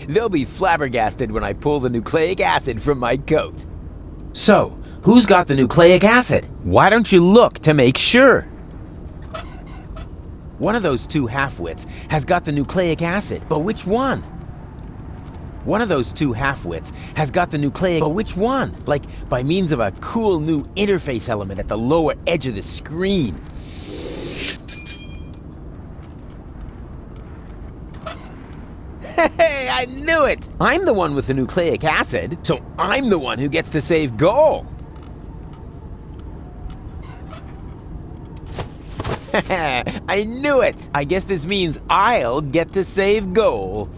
They'll be flabbergasted when I pull the nucleic acid from my coat. So, who's got the nucleic acid? Why don't you look to make sure? One of those two half-wits has got the nucleic acid, but which one? One of those two half-wits has got the nucleic, but which one? Like, by means of a cool new interface element at the lower edge of the screen. Hey, I knew it! I'm the one with the nucleic acid, so I'm the one who gets to save goal. I knew it! I guess this means I'll get to save goal.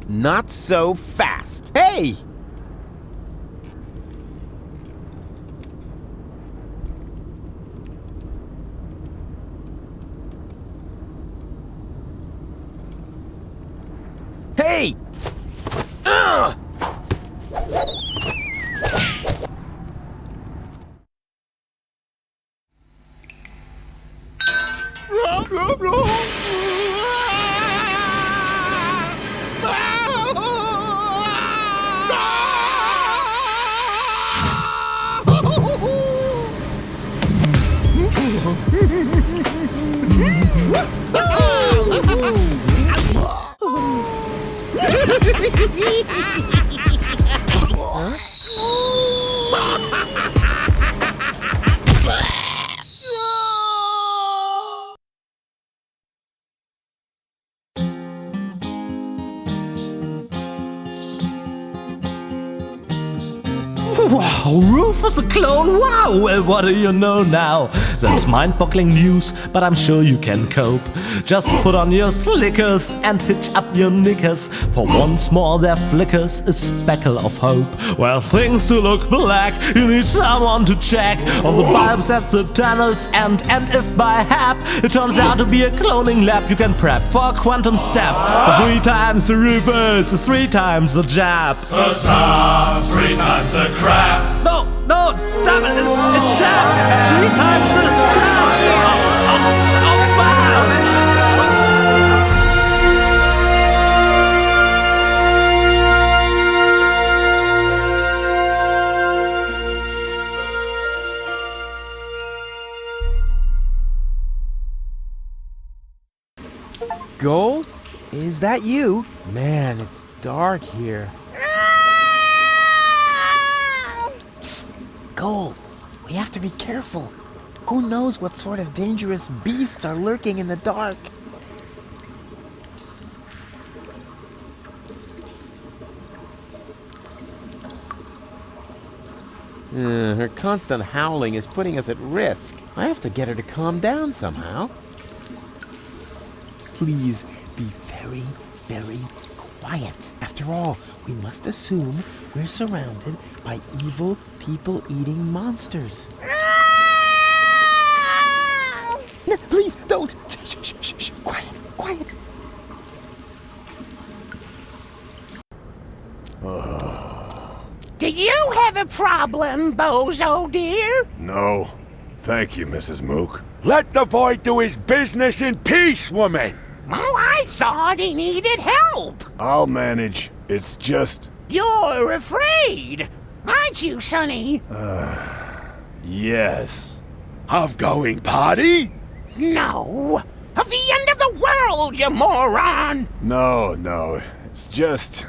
Not so fast. Hey! Hey! Ugh! Wow, Rufus a clone? Wow, well, what do you know now? That's mind-boggling news, but I'm sure you can cope. Just put on your slickers and hitch up your knickers, for once more there flickers a speckle of hope. Well, things do look black, you need someone to check all the bulbs at the tunnels, and if by hap it turns out to be a cloning lab, you can prep for a quantum step. 3 times the reverse is 3 times the jab. Huzzah! 3 times the crap! No, damn it, it's jab! 3 times the jab! Oh, wow! Goal? Is that you? Man, it's dark here. Psst, Goal, we have to be careful. Who knows what sort of dangerous beasts are lurking in the dark? Her constant howling is putting us at risk. I have to get her to calm down somehow. Please be very, very quiet. After all, we must assume we're surrounded by evil, people-eating monsters. No, please, don't! Shh, shh, shh, shh. Quiet, quiet. Do you have a problem, Bozo dear? No. Thank you, Mrs. Mook. Let the boy do his business in peace, woman! Oh, I thought he needed help. I'll manage. It's just... You're afraid, aren't you, Sonny? Yes. Of going party? No. Of the end of the world, you moron! No. It's just...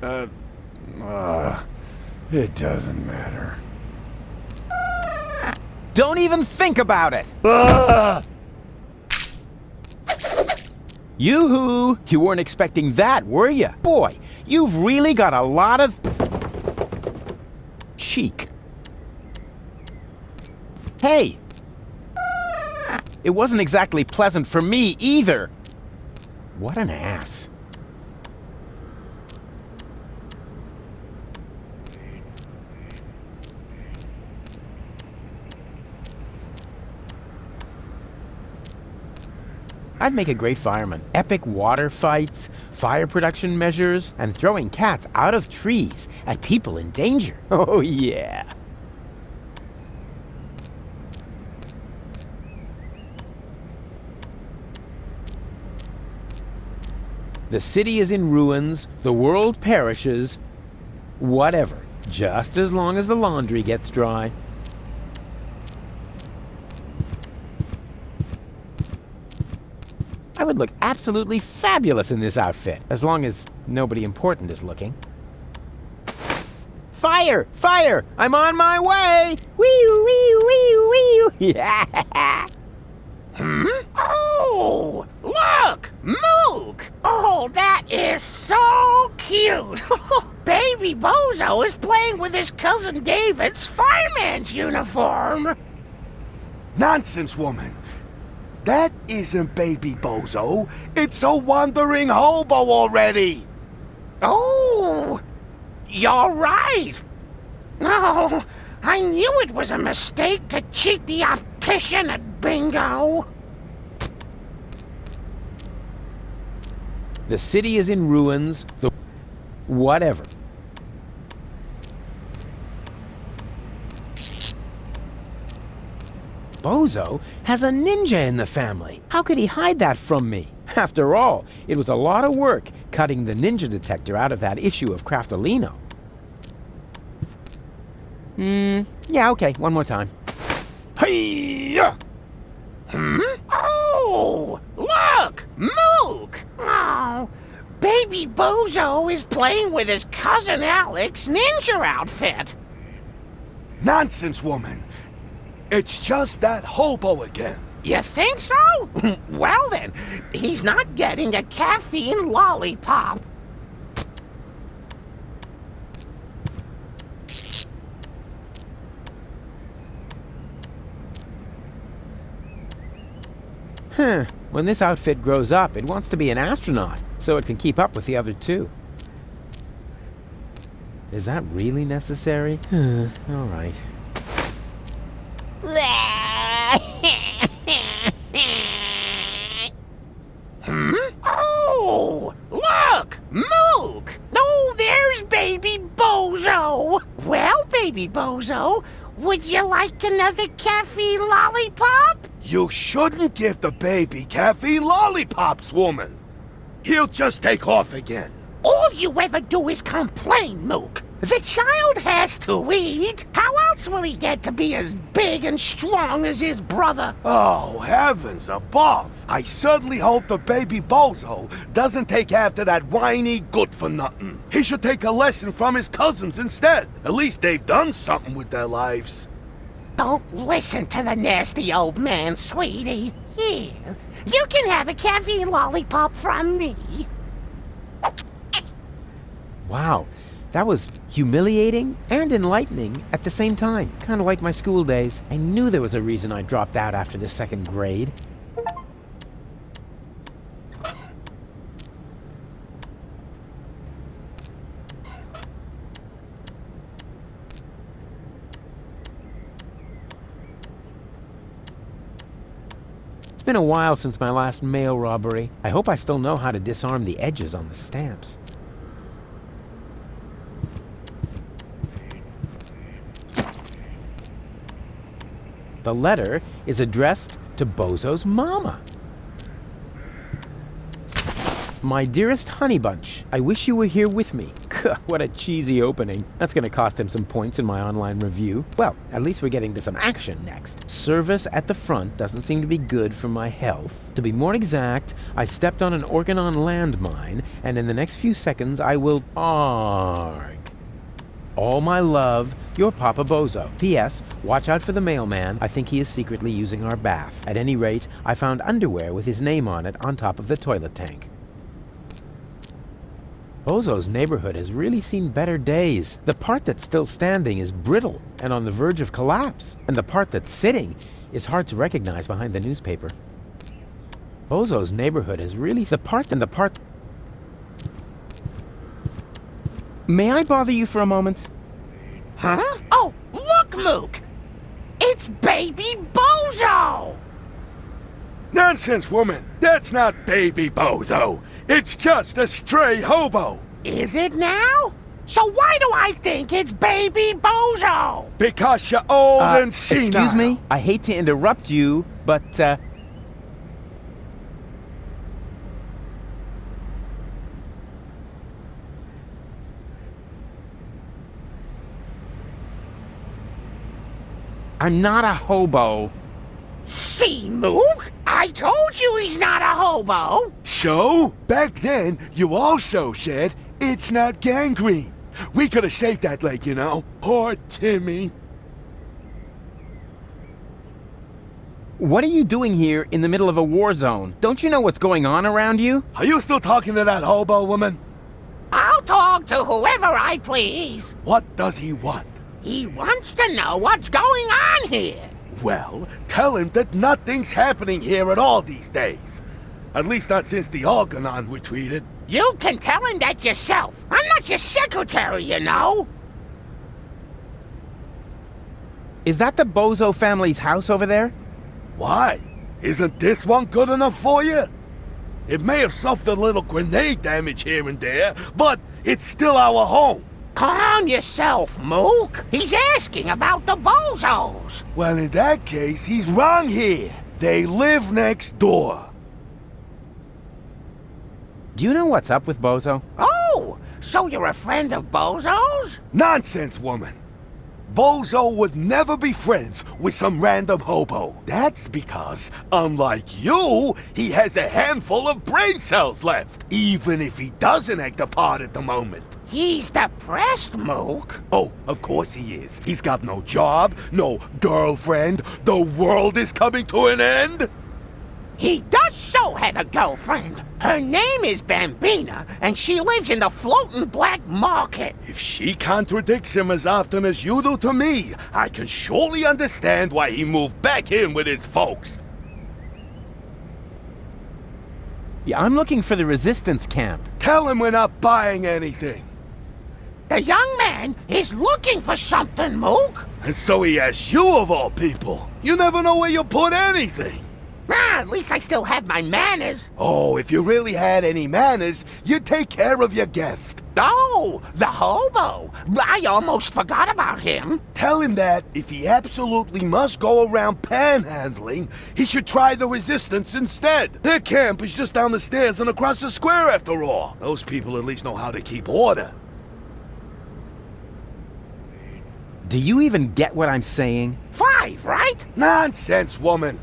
it doesn't matter. Don't even think about it! Yoo-hoo! You weren't expecting that, were you? Boy, you've really got a lot of... chic. Hey! It wasn't exactly pleasant for me, either. What an ass. I'd make a great fireman. Epic water fights, fire production measures, and throwing cats out of trees at people in danger. Oh, yeah. The city is in ruins, the world perishes, whatever, just as long as the laundry gets dry. I would look absolutely fabulous in this outfit, as long as nobody important is looking. Fire! Fire! I'm on my way! Wee wee wee wee! Yeah! Oh, look! Mook! Oh, that is so cute! Baby Bozo is playing with his cousin David's fireman's uniform! Nonsense, woman. That isn't Baby Bozo. It's a wandering hobo already. Oh, you're right. Oh, I knew it was a mistake to cheat the optician at bingo. The city is in ruins, the whatever. Bozo has a ninja in the family. How could he hide that from me? After all, it was a lot of work cutting the ninja detector out of that issue of Craftolino. Yeah, okay, one more time. Hey-ya! Oh, look! Mook! Oh, Baby Bozo is playing with his cousin Alex's ninja outfit. Nonsense, woman. It's just that hobo again. You think so? Well then, he's not getting a caffeine lollipop. When this outfit grows up, it wants to be an astronaut, so it can keep up with the other two. Is that really necessary? All right. Oh, look! Mook! Oh, there's Baby Bozo! Well, Baby Bozo, would you like another caffeine lollipop? You shouldn't give the baby caffeine lollipops, woman. He'll just take off again. All you ever do is complain, Mook. The child has to eat. How else will he get to be as big and strong as his brother? Oh, heavens above. I certainly hope the Baby Bozo doesn't take after that whiny good-for-nothing. He should take a lesson from his cousins instead. At least they've done something with their lives. Don't listen to the nasty old man, sweetie. Here, you can have a caffeine lollipop from me. Wow, that was humiliating and enlightening at the same time. Kind of like my school days. I knew there was a reason I dropped out after the second grade. It's been a while since my last mail robbery. I hope I still know how to disarm the edges on the stamps. The letter is addressed to Bozo's mama. My dearest Honey Bunch, I wish you were here with me. What a cheesy opening. That's going to cost him some points in my online review. Well, at least we're getting to some action next. Service at the front doesn't seem to be good for my health. To be more exact, I stepped on an Organon landmine, and in the next few seconds I will arg. All my love, your Papa Bozo. P.S. Watch out for the mailman. I think he is secretly using our bath. At any rate, I found underwear with his name on it on top of the toilet tank. Bozo's neighborhood has really seen better days. The part that's still standing is brittle and on the verge of collapse, and the part that's sitting is hard to recognize behind the newspaper. Bozo's neighborhood has really... The part... May I bother you for a moment? Huh? Oh, look, Mook! It's Baby Bozo! Nonsense, woman. That's not Baby Bozo. It's just a stray hobo. Is it now? So why do I think it's Baby Bozo? Because you're old and senile. Excuse me? I hate to interrupt you, but, I'm not a hobo. See, Mook? I told you he's not a hobo. So, back then, you also said it's not gangrene. We could have saved that leg, you know. Poor Timmy. What are you doing here in the middle of a war zone? Don't you know what's going on around you? Are you still talking to that hobo woman? I'll talk to whoever I please. What does he want? He wants to know what's going on here. Well, tell him that nothing's happening here at all these days. At least not since the Algernon retreated. You can tell him that yourself. I'm not your secretary, you know. Is that the Bozo family's house over there? Why? Isn't this one good enough for you? It may have suffered a little grenade damage here and there, but it's still our home. Calm yourself, Mook. He's asking about the Bozos. Well, in that case, he's wrong here. They live next door. Do you know what's up with Bozo? Oh, so you're a friend of Bozo's? Nonsense, woman. Bozo would never be friends with some random hobo. That's because, unlike you, he has a handful of brain cells left, even if he doesn't act a part at the moment. He's depressed, Mook. Oh, of course he is. He's got no job, no girlfriend. The world is coming to an end. He does so have a girlfriend. Her name is Bambina, and she lives in the floating black market. If she contradicts him as often as you do to me, I can surely understand why he moved back in with his folks. Yeah, I'm looking for the resistance camp. Tell him we're not buying anything. The young man is looking for something, Mook. And so he asks you of all people. You never know where you put anything. At least I still have my manners. Oh, if you really had any manners, you'd take care of your guest. Oh, the hobo. I almost forgot about him. Tell him that if he absolutely must go around panhandling, he should try the resistance instead. Their camp is just down the stairs and across the square after all. Those people at least know how to keep order. Do you even get what I'm saying? 5, right? Nonsense, woman.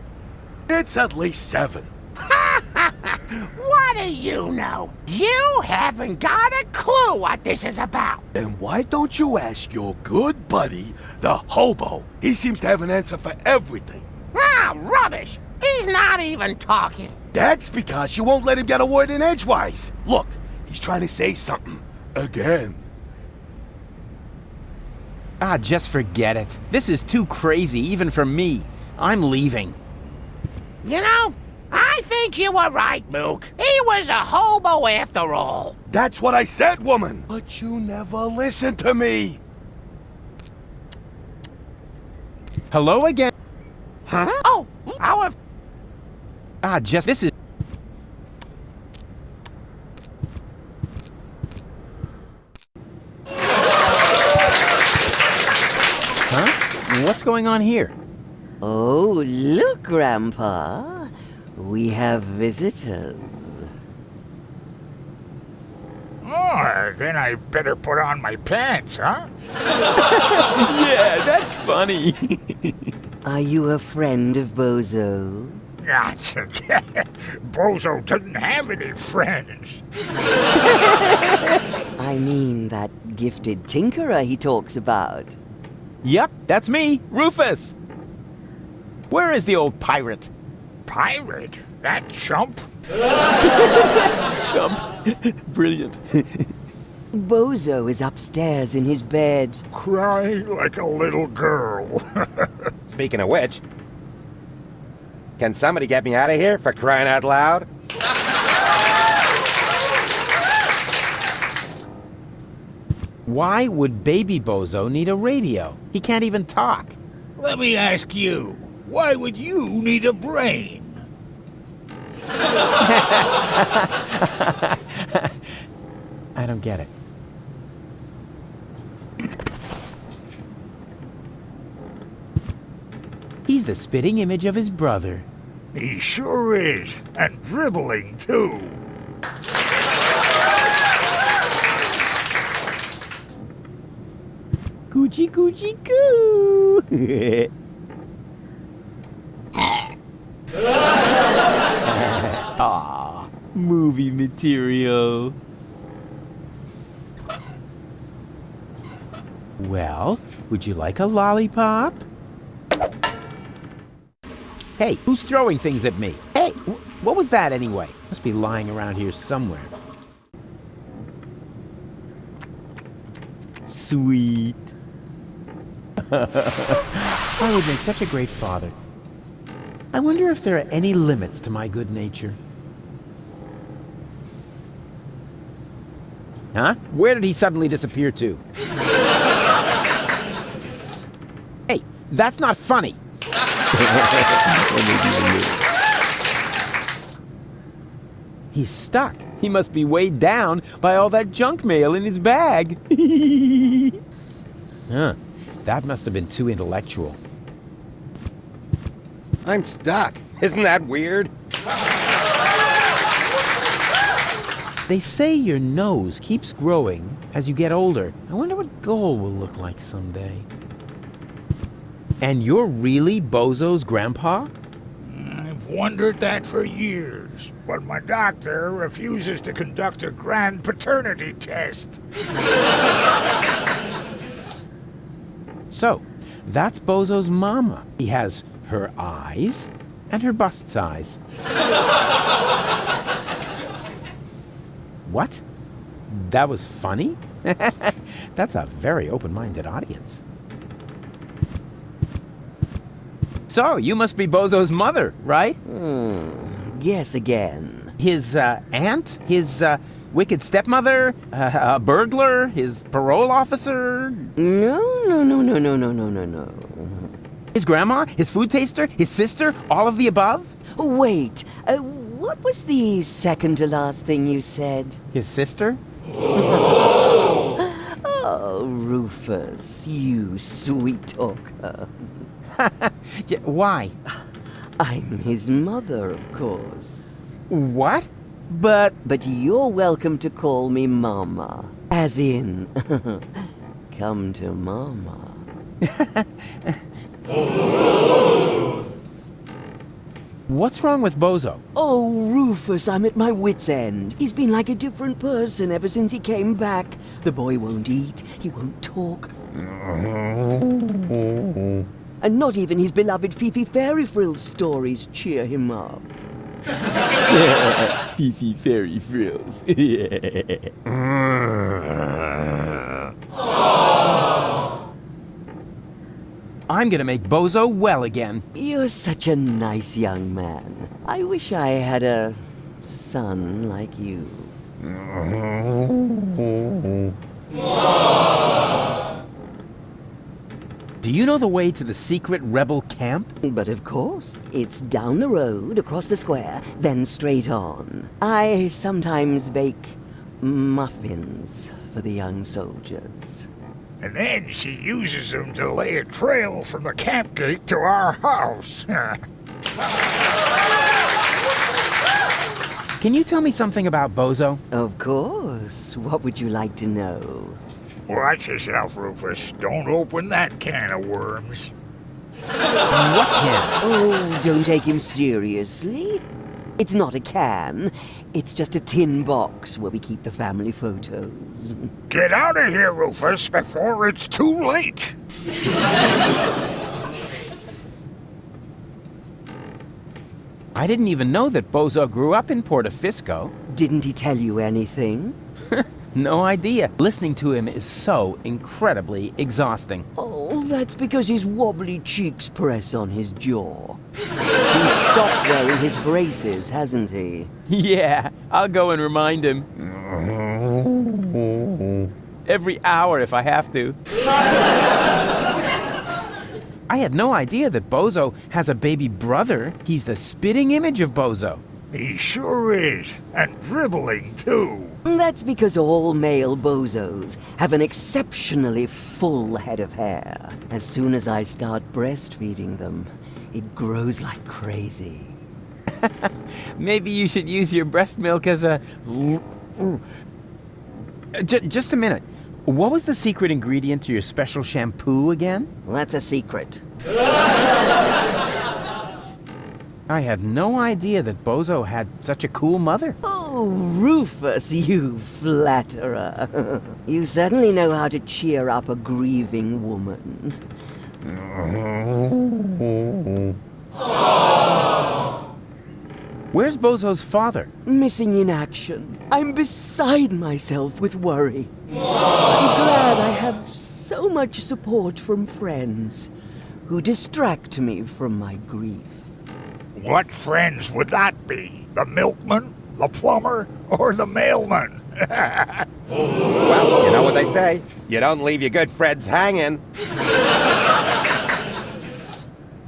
It's at least 7. What do you know? You haven't got a clue what this is about. Then why don't you ask your good buddy, the hobo? He seems to have an answer for everything. Ah, rubbish. He's not even talking. That's because you won't let him get a word in edgewise. Look, he's trying to say something. Again. Ah, just forget it. This is too crazy, even for me. I'm leaving. You know, I think you were right, Mook. He was a hobo after all. That's what I said, woman. But you never listen to me. Hello again. Huh? Oh, our... Ah, just this is... Huh? What's going on here? Oh, look, Grandpa. We have visitors. Oh, then I better put on my pants, huh? Yeah, that's funny. Are you a friend of Bozo? Bozo doesn't have any friends. I mean that gifted tinkerer he talks about. Yep, that's me, Rufus. Where is the old pirate? Pirate? That chump? Chump. Brilliant. Bozo is upstairs in his bed. Crying like a little girl. Speaking of which, can somebody get me out of here for crying out loud? Why would baby Bozo need a radio? He can't even talk. Let me ask you, why would you need a brain? I don't get it. He's the spitting image of his brother. He sure is, and dribbling too. Coochie coochie coo. Movie material. Well, would you like a lollipop? Hey, who's throwing things at me? Hey, what was that anyway? Must be lying around here somewhere. Sweet. I would make such a great father. I wonder if there are any limits to my good nature. Huh? Where did he suddenly disappear to? Hey, that's not funny. He's stuck. He must be weighed down by all that junk mail in his bag. Huh. That must have been too intellectual. I'm stuck. Isn't that weird? They say your nose keeps growing as you get older. I wonder what gold will look like someday. And you're really Bozo's grandpa? I've wondered that for years, but my doctor refuses to conduct a grand paternity test. So, that's Bozo's mama. He has her eyes and her bust size. What? That was funny? That's a very open-minded audience. So, you must be Bozo's mother, right? Guess again. His aunt? His wicked stepmother? A burglar? His parole officer? No. His grandma? His food taster? His sister? All of the above? Wait, what was the second to last thing you said? His sister? Oh, Rufus, you sweet talker. Yeah, why? I'm his mother, of course. What? But you're welcome to call me Mama. As in, come to Mama. what's wrong with Bozo? Oh, Rufus, I'm at my wit's end. He's been like a different person ever since he came back. The boy won't eat, he won't talk. And not even his beloved Fifi Fairy Frills stories cheer him up. Fifi Fairy Frills. I'm gonna make Bozo well again. You're such a nice young man. I wish I had a son like you. Do you know the way to the secret rebel camp? But of course, it's down the road, across the square, then straight on. I sometimes bake muffins for the young soldiers. And then she uses them to lay a trail from the camp gate to our house. Can you tell me something about Bozo? Of course. What would you like to know? Watch yourself, Rufus. Don't open that can of worms. What can? Oh, don't take him seriously. It's not a can. It's just a tin box where we keep the family photos. Get out of here, Rufus, before it's too late. I didn't even know that Bozo grew up in Portofisco. Didn't he tell you anything? No idea. Listening to him is so incredibly exhausting. Oh, that's because his wobbly cheeks press on his jaw. He's stopped wearing his braces, hasn't he? Yeah, I'll go and remind him. Every hour if I have to. I had no idea that Bozo has a baby brother. He's the spitting image of Bozo. He sure is, and dribbling too. That's because all male bozos have an exceptionally full head of hair. As soon as I start breastfeeding them, it grows like crazy. Maybe you should use your breast milk as a... Just a minute. What was the secret ingredient to your special shampoo again? Well, that's a secret. I had no idea that Bozo had such a cool mother. Oh, Rufus, you flatterer. You certainly know how to cheer up a grieving woman. Where's Bozo's father? Missing in action. I'm beside myself with worry. I'm glad I have so much support from friends who distract me from my grief. What friends would that be? The milkman, the plumber, or the mailman? Well, you know what they say. You don't leave your good friends hanging.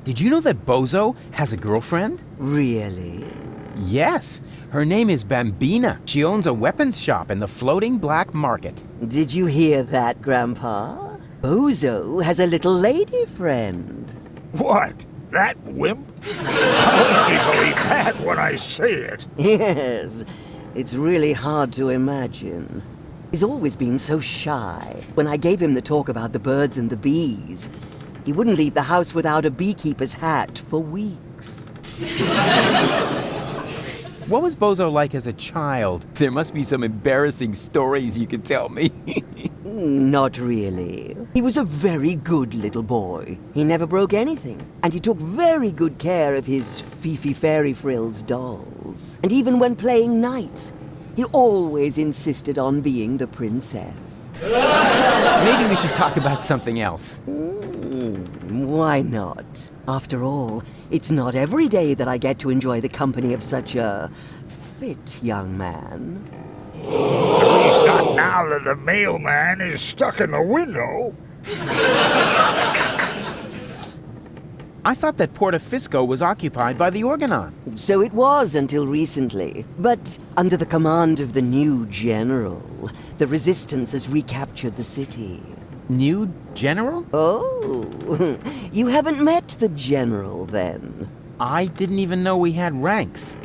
Did you know that Bozo has a girlfriend? Really? Yes. Her name is Bambina. She owns a weapons shop in the floating black market. Did you hear that, Grandpa? Bozo has a little lady friend. What? That wimp? I'll only believe that when I see it. Yes, it's really hard to imagine. He's always been so shy. When I gave him the talk about the birds and the bees, he wouldn't leave the house without a beekeeper's hat for weeks. What was Bozo like as a child? There must be some embarrassing stories you could tell me. Not really. He was a very good little boy. He never broke anything. And he took very good care of his Fifi Fairy Frills dolls. And even when playing knights, he always insisted on being the princess. Maybe we should talk about something else. Why not? After all, it's not every day that I get to enjoy the company of such a fit young man. At least not now that the mailman is stuck in the window. I thought that Portafisco was occupied by the Organon. So it was until recently. But under the command of the new general, the resistance has recaptured the city. New general? Oh, you haven't met the general then? I didn't even know we had ranks.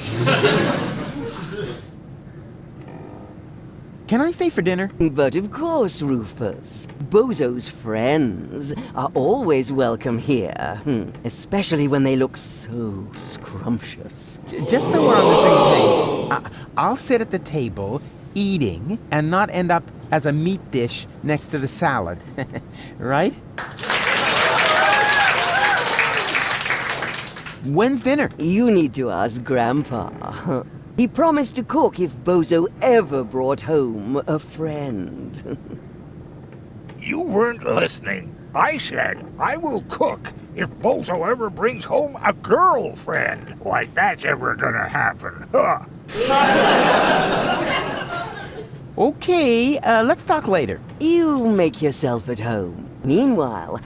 Can I stay for dinner? But of course, Rufus. Bozo's friends are always welcome here. Especially when they look so scrumptious. Just so we're on the same page, I'll sit at the table, eating, and not end up as a meat dish next to the salad. Right? When's dinner? You need to ask Grandpa. He promised to cook if Bozo ever brought home a friend. You weren't listening. I said I will cook if Bozo ever brings home a girlfriend. Like that's ever gonna happen. Huh. Okay, let's talk later. You make yourself at home. Meanwhile,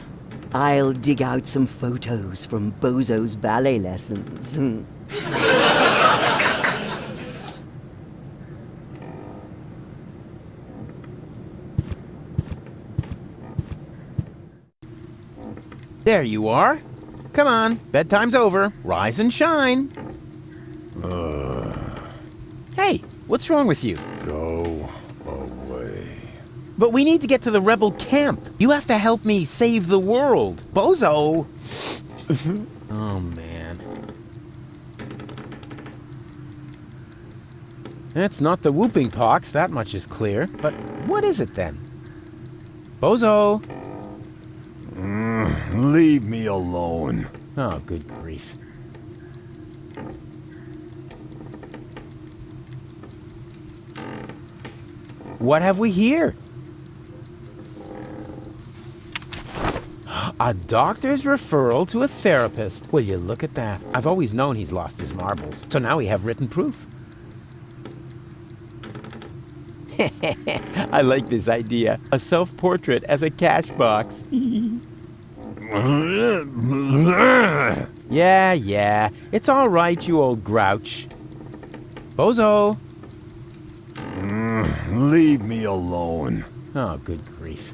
I'll dig out some photos from Bozo's ballet lessons. There you are. Come on, bedtime's over. Rise and shine. Hey, what's wrong with you? Go away. But we need to get to the rebel camp. You have to help me save the world. Bozo! Oh, man. It's not the whooping pox, that much is clear. But what is it then? Bozo! Leave me alone. Oh, good grief. What have we here? A doctor's referral to a therapist. Will you look at that? I've always known he's lost his marbles. So now we have written proof. I like this idea. A self-portrait as a cash box. Yeah. It's all right, you old grouch. Bozo! Leave me alone. Oh, good grief.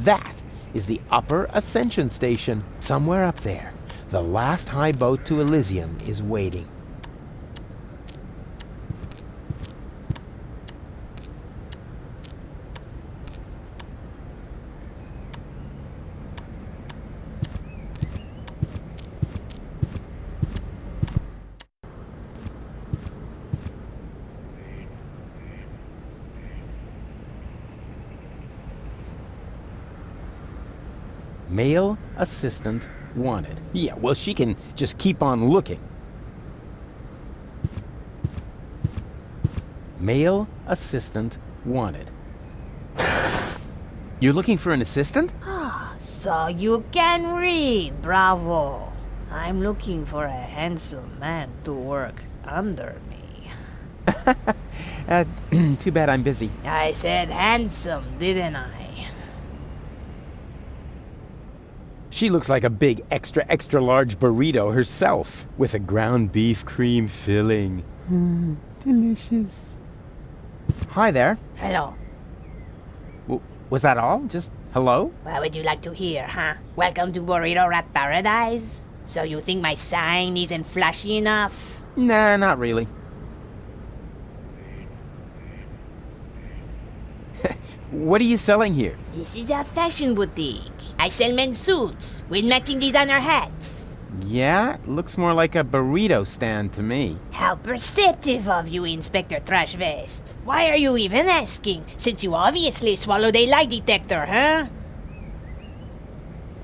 That is the Upper Ascension Station. Somewhere up there, the last high boat to Elysium is waiting. Male assistant wanted. Yeah, well, she can just keep on looking. Male assistant wanted. You're looking for an assistant? So you can read, bravo. I'm looking for a handsome man to work under me. Too bad I'm busy. I said handsome, didn't I? She looks like a big extra large burrito herself, with a ground beef cream filling. Delicious. Hi there. Hello. Was that all? Just hello? What would you like to hear, huh? Welcome to Burrito Wrap Paradise? So you think my sign isn't flashy enough? Nah, not really. What are you selling here? This is a fashion boutique. I sell men's suits with matching designer hats. Yeah, looks more like a burrito stand to me. How perceptive of you, Inspector Trash Vest. Why are you even asking, since you obviously swallowed a lie detector, huh?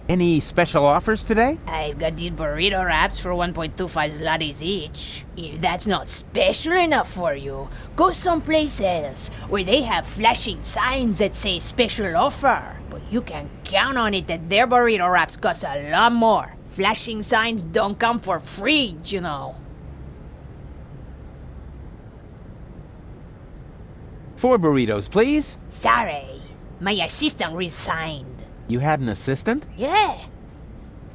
Any special offers today? I've got these burrito wraps for 1.25 zlotys each. If that's not special enough for you, go someplace else where they have flashing signs that say special offer. But you can count on it that their burrito wraps cost a lot more. Flashing signs don't come for free, you know. 4 burritos, please. Sorry, my assistant resigned. You had an assistant? Yeah.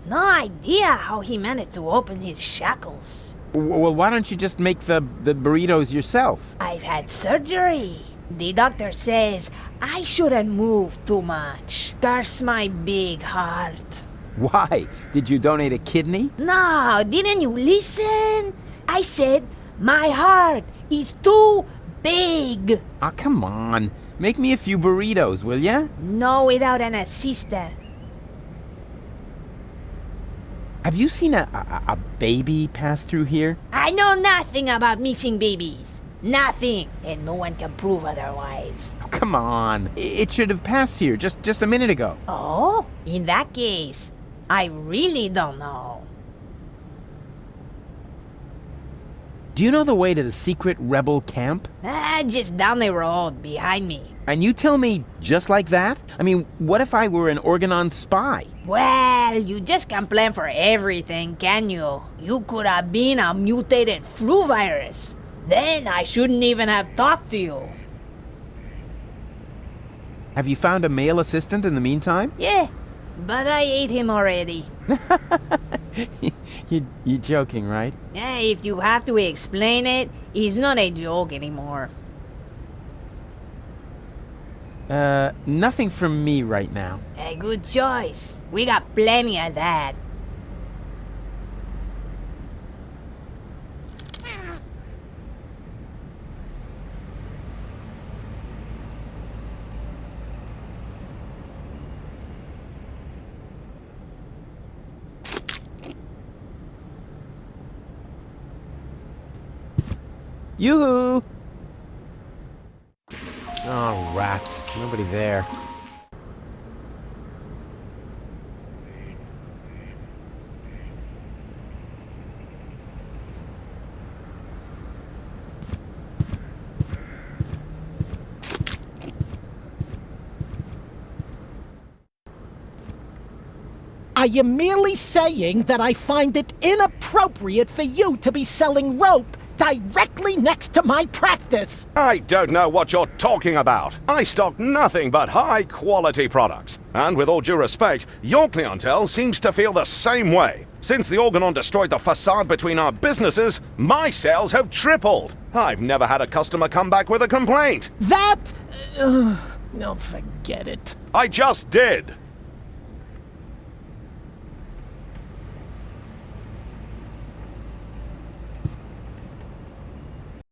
No idea how he managed to open his shackles. Well, why don't you just make the burritos yourself? I've had surgery. The doctor says I shouldn't move too much. Curse my big heart. Why? Did you donate a kidney? No, didn't you listen? I said my heart is too big. Ah, come on. Make me a few burritos, will ya? No, without an assistant. Have you seen a baby pass through here? I know nothing about missing babies. Nothing. And no one can prove otherwise. Oh, come on. It should have passed here just a minute ago. Oh? In that case, I really don't know. Do you know the way to the secret rebel camp? Just down the road, behind me. And you tell me just like that? I mean, what if I were an Organon spy? Well, you just can't plan for everything, can you? You could have been a mutated flu virus. Then I shouldn't even have talked to you. Have you found a male assistant in the meantime? Yeah, but I ate him already. You're joking, right? If you have to explain it, it's not a joke anymore. Nothing from me right now. A good choice. We got plenty of that. Yoo-hoo! Oh, rats. Nobody there. Are you merely saying that I find it inappropriate for you to be selling rope directly next to my practice? I don't know what you're talking about. I stock nothing but high-quality products. And with all due respect, your clientele seems to feel the same way. Since the Organon destroyed the facade between our businesses, my sales have tripled. I've never had a customer come back with a complaint. That... no, forget it. I just did.